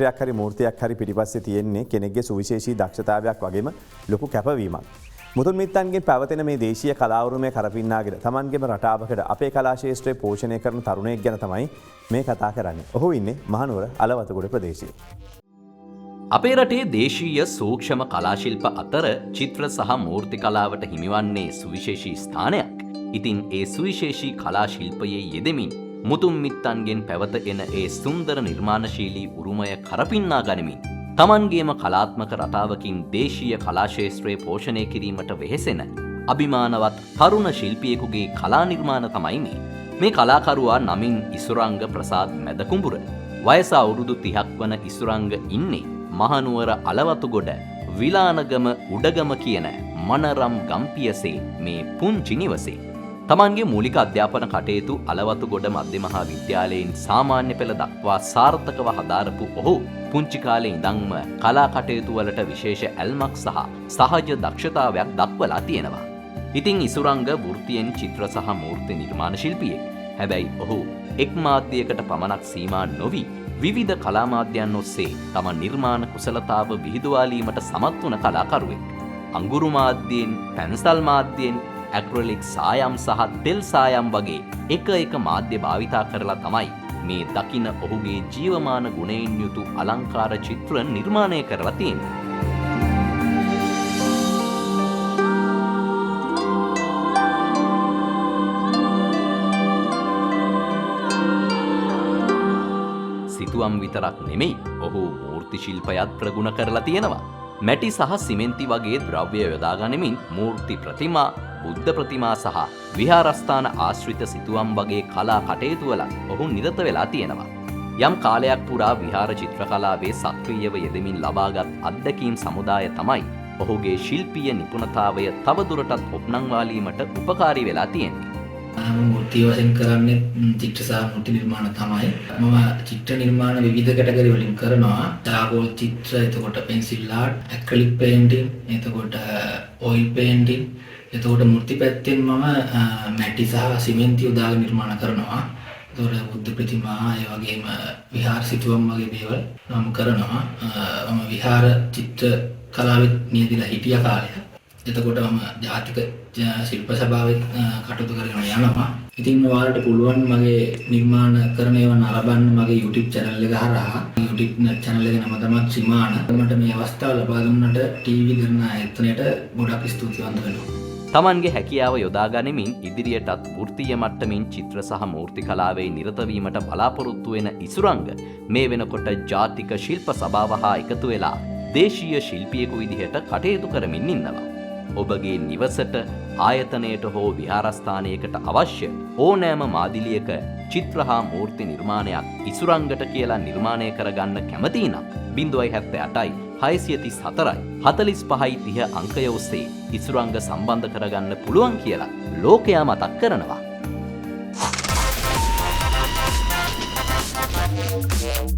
චිත්‍රයක් හරි මූර්තියක් හරි පිටිපස්සේ තියෙන්නේ කෙනෙක්ගේ සුවිශේෂී දක්ෂතාවයක් වගේම ලොකු කැපවීමක්. මුතුන් මිත්තන්ගෙන් පැවතෙන මේ දේශීය කලා උරුමය කරපින්නාගෙන තමන්ගේම රටාවකට අපේ කලා ශාස්ත්‍රය පෝෂණය කරන තරුණයෙක් ගැන තමයි මේ කතා කරන්නේ. ඔහු ඉන්නේ මහනුවර අලවතුගොඩ ප්‍රදේශයේ. අපේ රටේ දේශීය සූක්ෂම කලා ශිල්ප අතර චිත්‍ර සහ මූර්ති කලාවට හිමිවන්නේ සුවිශේෂී ස්ථානයක්. ඉතින් ඒ සුවිශේෂී කලා ශිල්පයේ යෙදෙමින් මුතුන් මිත්තන්ගෙන් පැවත එන ඒ සුන්දර නිර්මාණශීලී උරුමය කරපින්නා ගනිමින් තමන්ගේම කලාත්මක රටාවකින් දේශීය කලා ශාස්ත්‍රය පෝෂණය කිරීමට වෙහෙසෙන අභිමානවත් තරුණ ශිල්පියෙකුගේ කලා නිර්මාණ තමයි මේ. මේ කලාකරුවා නමින් ඉසුරංග ප්‍රසාද් මැදකුඹුර. වයස අවුරුදු 30ක් වන ඉසුරංග ඉන්නේ මහනුවර අලවතුගොඩ විලානගම උඩගම කියන මනරම් ගම්පියසේ මේ පුංචි නිවසේ. තමන්ගේ මූලික අධ්‍යාපන කටයුතු අලවතුගොඩ මධ්‍ය මහා විද්‍යාලයෙන් සාමාන්‍ය පෙළ දක්වා සාර්ථකව හදාරපු ඔහු පුංචි කාලේ ඉඳන්ම කලා කටයුතු වලට විශේෂ ඇල්මක් සහ සහජ දක්ෂතාවයක් දක්වලා තියෙනවා. ඉතින් ඉසුරංග වෘත්තියෙන් චිත්‍ර සහ මූර්ති නිර්මාණ ශිල්පියෙක්. හැබැයි ඔහු එක් මාධ්‍යයකට පමණක් සීමා නොවි විවිධ කලා මාධ්‍යයන් ඔස්සේ තම නිර්මාණ කුසලතාව විහිදුවාලීමට සමත් වන කලාකරුවෙක්. අඟුරු මාධ්‍යයෙන්, පැන්සල් මාධ්‍යයෙන්, ඇක්‍රලික් සායම් සහ තෙල් සායම් වගේ එක මාධ්‍ය භාවිතා කරලා තමයි මේ දකින ඔහුගේ ජීවමාන ගුණයෙන් යුතු අලංකාර චිත්‍ර නිර්මාණය කරලා තියෙන්නේ. සිතුවම් විතරක් නෙමෙයි ඔහු මූර්ති ශිල්පයත් ප්‍රගුණ කරලා තියෙනවා. මැටි සහ සිමෙන්ති වගේ ද්‍රව්‍ය යොදා ගනිමින් මූර්ති ප්‍රතිමා, බුද්ධ ප්‍රතිමා සහ විහාරස්ථාන ආශ්‍රිත සිතුවම් වගේ කලා කටයුතු වල ඔහු නිරත වෙලා තියෙනවා. යම් කාලයක් පුරා විහාර චිත්‍රකලාවේ සක්‍රියව යෙදෙමින් ලබාගත් අත්දැකීම් සමුදාය තමයි ඔහුගේ ශිල්පීය නිපුණතාවය තවදුරටත් ඔප්නම් වාලීමට උපකාරී වෙලා තියෙන්නේ. මූර්ති වශයෙන් කරන්නේ චිත්‍ර සහ මූර්ති නිර්මාණ තමයි. මම චිත්‍ර නිර්මාණ විවිධ කැටගරි වලින් කරනවා. චාකෝල් චිත්‍ර, එතකොට පෙන්සිල් ආර්ට්, ඇක්‍රිලික් පේන්ටින්, එතකොට ඔයිල් පේන්ටින්, එතකොට මූර්ති පැත්තෙන් මම මැටි සහ සිමෙන්ති යොදාගෙන නිර්මාණ කරනවා. එතකොට බුද්ධ ප්‍රතිමා, ඒ වගේම විහාර සිතුවම් වගේ දේවල් මම කරනවා. මම විහාර චිත්‍ර කලාවෙත් නියදලා හිටිය කාලයක්. එතකොට මම ජාතික ශිල්ප සභාවේ කටයුතු කරගෙන යනවා. ඉතින් ඔයාලට පුළුවන් මගේ නිර්මාණ කරන ඒවා නරඹන්න මගේ YouTube channel එක හරහා. YouTube channel එකේ නම තමයි ත්‍රිමාන. මට මේ අවස්ථාව ලබා දුන්නට ටීවී කරන ආයතනයට ගොඩක් ස්තුතිවන්ත වෙනවා. තමන්ගේ හැකියාව යොදා ගනිමින් ඉදිරියටත් වෘත්තීය මට්ටමින් චිත්‍ර සහ මූර්ති කලාවේ නිරත වීමට බලාපොරොත්තු වෙන ඉසුරංග මේ වෙනකොට ජාතික ශිල්ප සභාව හා එකතු වෙලා දේශීය ශිල්පියෙකු විදිහට කටයුතු කරමින් ඉන්නවා. ඔබගේ නිවසට, ආයතනයට හෝ විහාරස්ථානයකට අවශ්‍ය ඕනෑම මාදිලියක චිත්‍ර හා මූර්ති නිර්මාණයක් ඉසුරංගට කියලා නිර්මාණය කරගන්න කැමති නම් 078යි 634යි 45යි 30 අංකය ඔස්සේ ඉසුරංග සම්බන්ධ කරගන්න පුළුවන් කියලා ලෝකයා මතක් කරනවා.